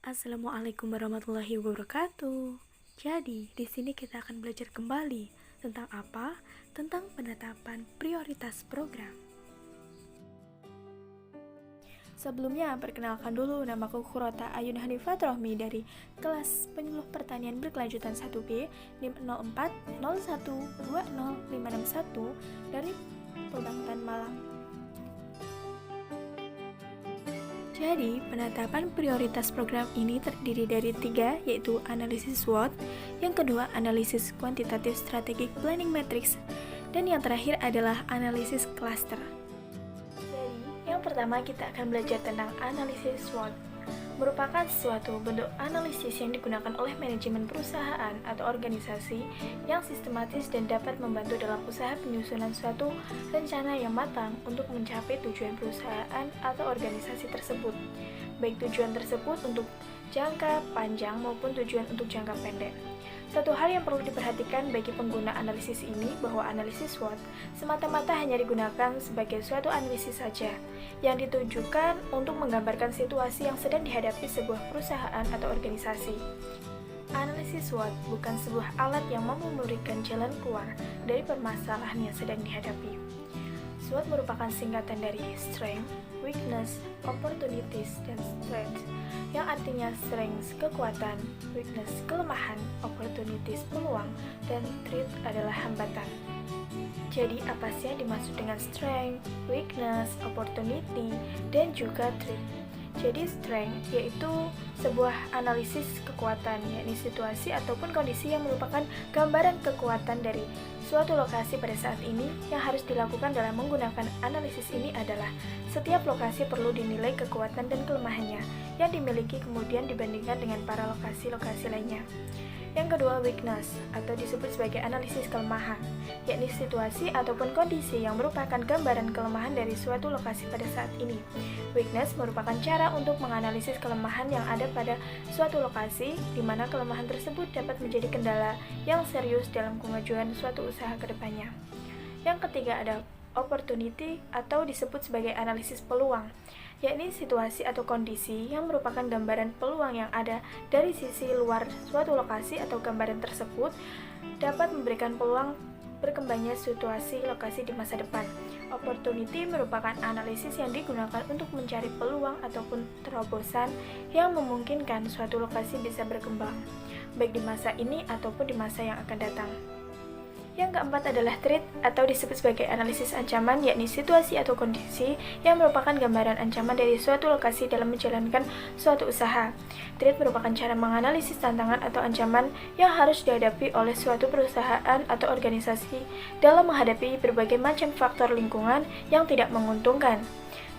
Assalamualaikum warahmatullahi wabarakatuh. Jadi, di sini kita akan belajar kembali tentang apa? Tentang penetapan prioritas program. Sebelumnya, perkenalkan dulu, namaku Khurota Ayun Hanifat Rohmi dari kelas penyuluh pertanian berkelanjutan 1B NIM 0401205561 dari Pembangunan Malang. Jadi, penetapan prioritas program ini terdiri dari 3, yaitu analisis SWOT, yang kedua analisis kuantitatif strategic planning matrix, dan yang terakhir adalah analisis cluster. Jadi, yang pertama kita akan belajar tentang analisis SWOT. Merupakan suatu bentuk analisis yang digunakan oleh manajemen perusahaan atau organisasi yang sistematis dan dapat membantu dalam usaha penyusunan suatu rencana yang matang untuk mencapai tujuan perusahaan atau organisasi tersebut, baik tujuan tersebut untuk jangka panjang maupun tujuan untuk jangka pendek. Satu hal yang perlu diperhatikan bagi pengguna analisis ini bahwa analisis SWOT semata-mata hanya digunakan sebagai suatu analisis saja yang ditujukan untuk menggambarkan situasi yang sedang dihadapi sebuah perusahaan atau organisasi. Analisis SWOT bukan sebuah alat yang mampu memberikan jalan keluar dari permasalahan yang sedang dihadapi. SWOT merupakan singkatan dari Strength, Weakness, Opportunities, dan Threats, yang artinya strength, kekuatan, weakness, kelemahan, opportunities, peluang, dan threat adalah hambatan. Jadi, apa sih yang dimaksud dengan strength, weakness, opportunity, dan juga threat? Jadi, strength yaitu sebuah analisis kekuatan, yakni situasi ataupun kondisi yang merupakan gambaran kekuatan dari suatu lokasi pada saat ini. Yang harus dilakukan dalam menggunakan analisis ini adalah setiap lokasi perlu dinilai kekuatan dan kelemahannya yang dimiliki kemudian dibandingkan dengan para lokasi-lokasi lainnya. Yang kedua, weakness atau disebut sebagai analisis kelemahan, yakni situasi ataupun kondisi yang merupakan gambaran kelemahan dari suatu lokasi pada saat ini. Weakness merupakan cara untuk menganalisis kelemahan yang ada pada suatu lokasi, di mana kelemahan tersebut dapat menjadi kendala yang serius dalam kemajuan suatu usaha ke depannya. Yang ketiga ada opportunity atau disebut sebagai analisis peluang, yakni situasi atau kondisi yang merupakan gambaran peluang yang ada dari sisi luar suatu lokasi atau gambaran tersebut dapat memberikan peluang berkembangnya situasi lokasi di masa depan. Opportunity merupakan analisis yang digunakan untuk mencari peluang ataupun terobosan yang memungkinkan suatu lokasi bisa berkembang, baik di masa ini ataupun di masa yang akan datang. Yang keempat adalah threat atau disebut sebagai analisis ancaman, yakni situasi atau kondisi yang merupakan gambaran ancaman dari suatu lokasi dalam menjalankan suatu usaha. Threat merupakan cara menganalisis tantangan atau ancaman yang harus dihadapi oleh suatu perusahaan atau organisasi dalam menghadapi berbagai macam faktor lingkungan yang tidak menguntungkan,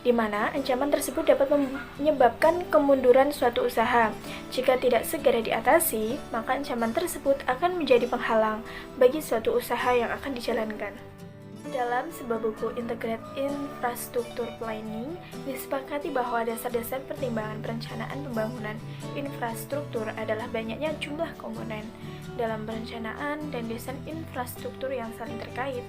di mana ancaman tersebut dapat menyebabkan kemunduran suatu usaha. Jika tidak segera diatasi, maka ancaman tersebut akan menjadi penghalang bagi suatu usaha yang akan dijalankan. Dalam sebuah buku Integrated Infrastructure Planning, disepakati bahwa dasar-dasar pertimbangan perencanaan pembangunan infrastruktur adalah banyaknya jumlah komponen dalam perencanaan dan desain infrastruktur yang saling terkait,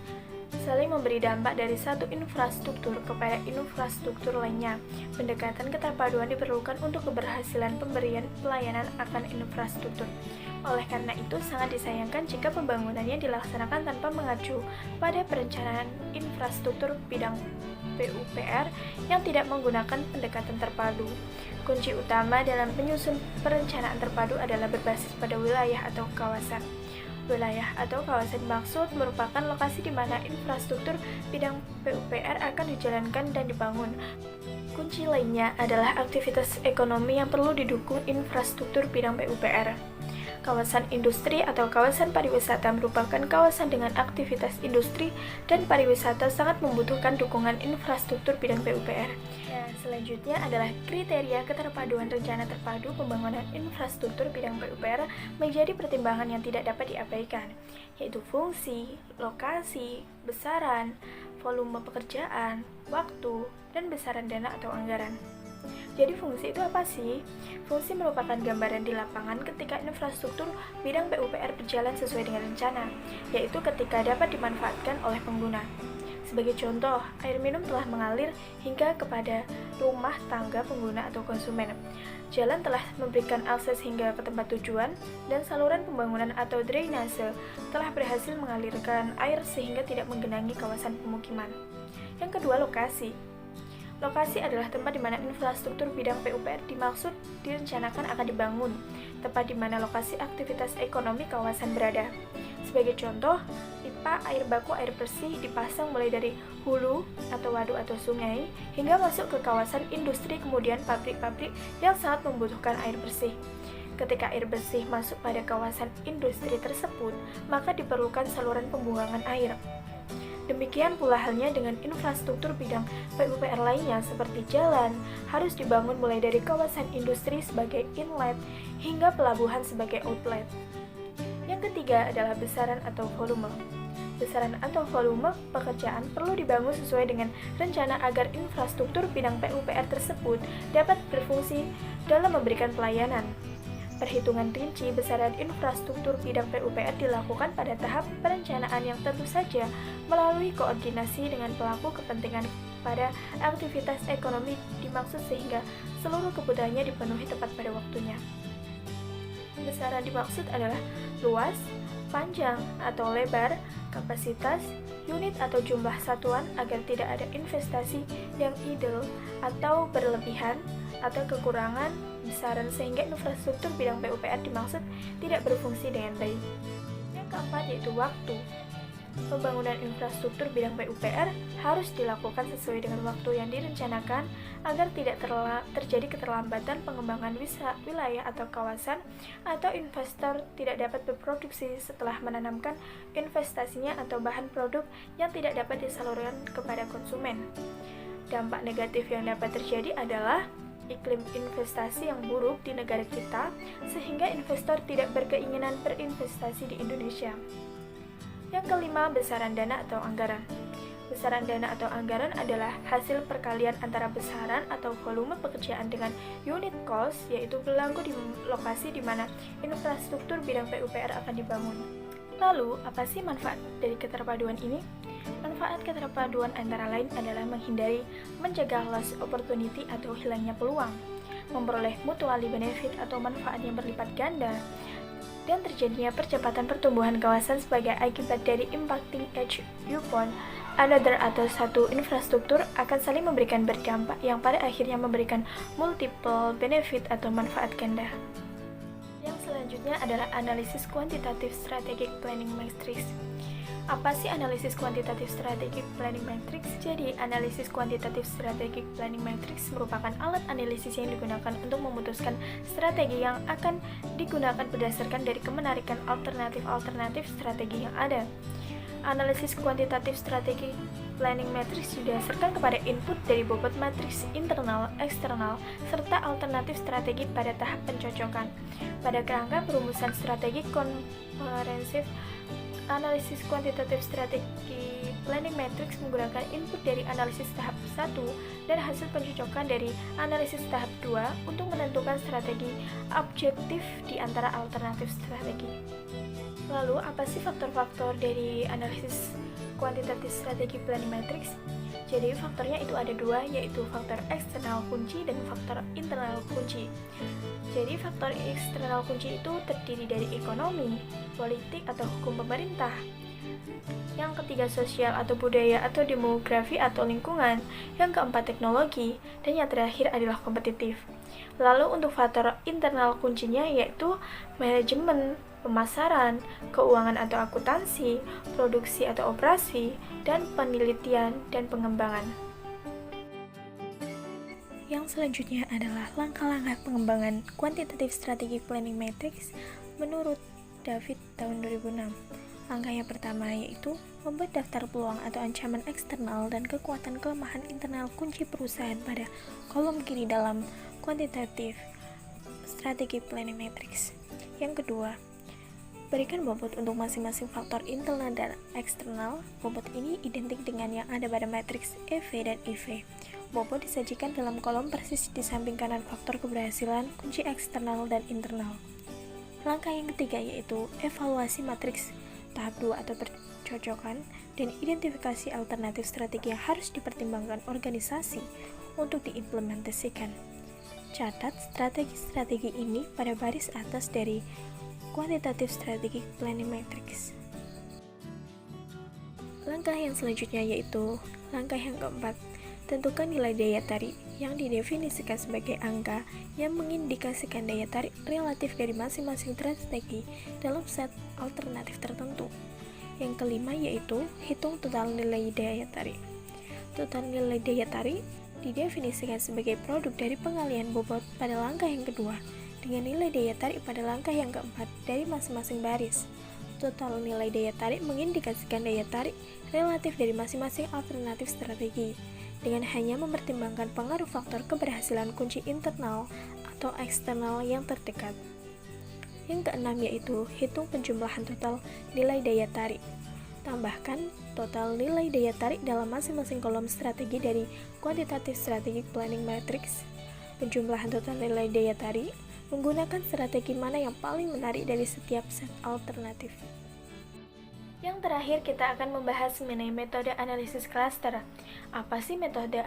saling memberi dampak dari satu infrastruktur kepada infrastruktur lainnya. Pendekatan keterpaduan diperlukan untuk keberhasilan pemberian pelayanan akan infrastruktur. Oleh karena itu, sangat disayangkan jika pembangunannya dilaksanakan tanpa mengacu pada perencanaan infrastruktur bidang PUPR yang tidak menggunakan pendekatan terpadu. Kunci utama dalam penyusun perencanaan terpadu adalah berbasis pada wilayah atau kawasan. Wilayah atau kawasan dimaksud merupakan lokasi di mana infrastruktur bidang PUPR akan dijalankan dan dibangun. Kunci lainnya adalah aktivitas ekonomi yang perlu didukung infrastruktur bidang PUPR. Kawasan industri atau kawasan pariwisata merupakan kawasan dengan aktivitas industri dan pariwisata sangat membutuhkan dukungan infrastruktur bidang PUPR. Selanjutnya adalah kriteria keterpaduan rencana terpadu pembangunan infrastruktur bidang PUPR menjadi pertimbangan yang tidak dapat diabaikan, yaitu fungsi, lokasi, besaran, volume pekerjaan, waktu, dan besaran dana atau anggaran. Jadi fungsi itu apa sih? Fungsi merupakan gambaran di lapangan ketika infrastruktur bidang PUPR berjalan sesuai dengan rencana, yaitu ketika dapat dimanfaatkan oleh pengguna. Sebagai contoh, air minum telah mengalir hingga kepada rumah tangga pengguna atau konsumen. Jalan telah memberikan akses hingga ke tempat tujuan, dan saluran pembangunan atau drainase telah berhasil mengalirkan air sehingga tidak menggenangi kawasan pemukiman. Yang kedua, lokasi. Lokasi adalah tempat di mana infrastruktur bidang PUPR dimaksud direncanakan akan dibangun, tempat di mana lokasi aktivitas ekonomi kawasan berada. Sebagai contoh, pipa air baku air bersih dipasang mulai dari hulu atau waduk atau sungai hingga masuk ke kawasan industri, kemudian pabrik-pabrik yang sangat membutuhkan air bersih. Ketika air bersih masuk pada kawasan industri tersebut, maka diperlukan saluran pembuangan air. Demikian pula halnya dengan infrastruktur bidang PUPR lainnya seperti jalan harus dibangun mulai dari kawasan industri sebagai inlet hingga pelabuhan sebagai outlet. Yang ketiga adalah besaran atau volume. Besaran atau volume pekerjaan perlu dibangun sesuai dengan rencana agar infrastruktur bidang PUPR tersebut dapat berfungsi dalam memberikan pelayanan. Perhitungan rinci besaran infrastruktur bidang PUPR dilakukan pada tahap perencanaan yang tentu saja melalui koordinasi dengan pelaku kepentingan pada aktivitas ekonomi dimaksud sehingga seluruh kebutuhannya dipenuhi tepat pada waktunya. Besaran dimaksud adalah luas, panjang atau lebar, kapasitas, unit atau jumlah satuan agar tidak ada investasi yang idle atau berlebihan atau kekurangan besaran sehingga infrastruktur bidang PUPR dimaksud tidak berfungsi dengan baik. Yang keempat yaitu waktu. Pembangunan infrastruktur bidang PUPR harus dilakukan sesuai dengan waktu yang direncanakan agar tidak terjadi keterlambatan pengembangan wilayah atau kawasan atau investor tidak dapat berproduksi setelah menanamkan investasinya atau bahan produk yang tidak dapat disalurkan kepada konsumen. Dampak negatif yang dapat terjadi adalah iklim investasi yang buruk di negara kita sehingga investor tidak berkeinginan berinvestasi di Indonesia. Yang kelima, besaran dana atau anggaran. Besaran dana atau anggaran adalah hasil perkalian antara besaran atau volume pekerjaan dengan unit cost, yaitu berlaku di lokasi di mana infrastruktur bidang PUPR akan dibangun. Lalu, apa sih manfaat dari keterpaduan ini? Manfaat keterpaduan antara lain adalah menghindari mencegah loss opportunity atau hilangnya peluang, memperoleh mutually benefit atau manfaat yang berlipat ganda, dan terjadinya percepatan pertumbuhan kawasan sebagai akibat dari impacting each upon another atau satu infrastruktur akan saling memberikan berdampak yang pada akhirnya memberikan multiple benefit atau manfaat ganda. Yang selanjutnya adalah analisis kuantitatif strategic planning matrix. Apa sih analisis kuantitatif strategic planning matrix? Jadi, analisis kuantitatif strategic planning matrix merupakan alat analisis yang digunakan untuk memutuskan strategi yang akan digunakan berdasarkan dari kemenarikan alternatif strategi yang ada. Analisis kuantitatif strategic planning matrix didasarkan kepada input dari bobot matriks internal, eksternal, serta alternatif strategi pada tahap pencocokan. Pada kerangka perumusan strategi komprehensif, analisis kuantitatif strategi planning matrix menggunakan input dari analisis tahap 1 dan hasil pencocokan dari analisis tahap 2 untuk menentukan strategi objektif di antara alternatif strategi. Lalu, apa sih faktor-faktor dari analisis kuantitatif strategi planning matrix? Jadi, faktornya itu ada dua, yaitu faktor eksternal kunci dan faktor internal kunci. Jadi, faktor eksternal kunci itu terdiri dari ekonomi, politik atau hukum pemerintah. Yang ketiga, sosial atau budaya atau demografi atau lingkungan. Yang keempat, teknologi. Dan yang terakhir adalah kompetitif. Lalu untuk faktor internal kuncinya yaitu manajemen, pemasaran, keuangan atau akuntansi, produksi atau operasi, dan penelitian dan pengembangan. Yang selanjutnya adalah langkah-langkah pengembangan Quantitative Strategic Planning Matrix menurut David tahun 2006. Langkah yang pertama yaitu membuat daftar peluang atau ancaman eksternal dan kekuatan kelemahan internal kunci perusahaan pada kolom kiri dalam Quantitative Strategic Planning Matrix. Yang kedua, berikan bobot untuk masing-masing faktor internal dan eksternal. Bobot ini identik dengan yang ada pada matriks EV dan IV. Bobot disajikan dalam kolom persis di samping kanan faktor keberhasilan, kunci eksternal dan internal. Langkah yang ketiga yaitu evaluasi matriks tahap 2 atau percocokan, dan identifikasi alternatif strategi yang harus dipertimbangkan organisasi untuk diimplementasikan. Catat strategi-strategi ini pada baris atas dari Quantitative Strategic Planning Matrix. Langkah yang selanjutnya yaitu langkah yang keempat, tentukan nilai daya tarik yang didefinisikan sebagai angka yang mengindikasikan daya tarik relatif dari masing-masing strategi dalam set alternatif tertentu. Yang kelima yaitu hitung total nilai daya tarik. Total nilai daya tarik didefinisikan sebagai produk dari pengalihan bobot pada langkah yang kedua dengan nilai daya tarik pada langkah yang keempat dari masing-masing baris. Total nilai daya tarik mengindikasikan daya tarik relatif dari masing-masing alternatif strategi dengan hanya mempertimbangkan pengaruh faktor keberhasilan kunci internal atau eksternal yang terdekat. Yang keenam yaitu hitung penjumlahan total nilai daya tarik. Tambahkan total nilai daya tarik dalam masing-masing kolom strategi dari Quantitative Strategic Planning Matrix. Penjumlahan total nilai daya tarik menggunakan strategi mana yang paling menarik dari setiap set alternatif. Yang terakhir kita akan membahas mengenai metode analisis cluster. Apa sih metode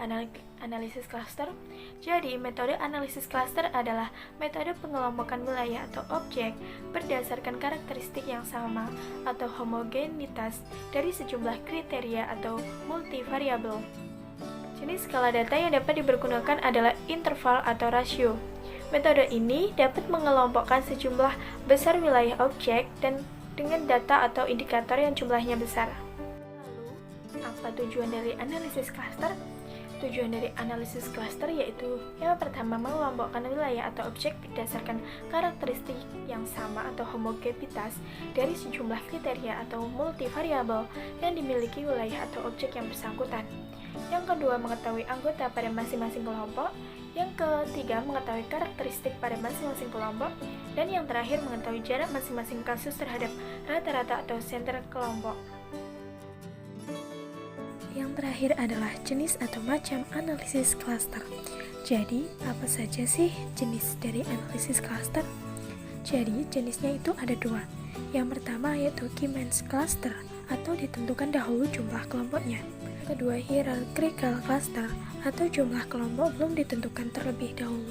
analisis cluster? Jadi, metode analisis cluster adalah metode pengelompokan wilayah atau objek berdasarkan karakteristik yang sama atau homogenitas dari sejumlah kriteria atau multivariabel. Jenis skala data yang dapat dipergunakan adalah interval atau rasio. Metode ini dapat mengelompokkan sejumlah besar wilayah objek dan dengan data atau indikator yang jumlahnya besar. Lalu, apa tujuan dari analisis cluster? Tujuan dari analisis cluster yaitu yang pertama mengelompokkan wilayah atau objek berdasarkan karakteristik yang sama atau homogenitas dari sejumlah kriteria atau multivariabel yang dimiliki wilayah atau objek yang bersangkutan. Yang kedua, mengetahui anggota pada masing-masing kelompok. Yang ketiga, mengetahui karakteristik pada masing-masing kelompok. Dan yang terakhir, mengetahui jarak masing-masing kasus terhadap rata-rata atau senter kelompok. Yang terakhir adalah jenis atau macam analisis cluster. Jadi, apa saja sih jenis dari analisis cluster? Jadi, jenisnya itu ada dua. Yang pertama yaitu Key-Means cluster atau ditentukan dahulu jumlah kelompoknya. Kedua, hierarchical cluster atau jumlah kelompok belum ditentukan terlebih dahulu.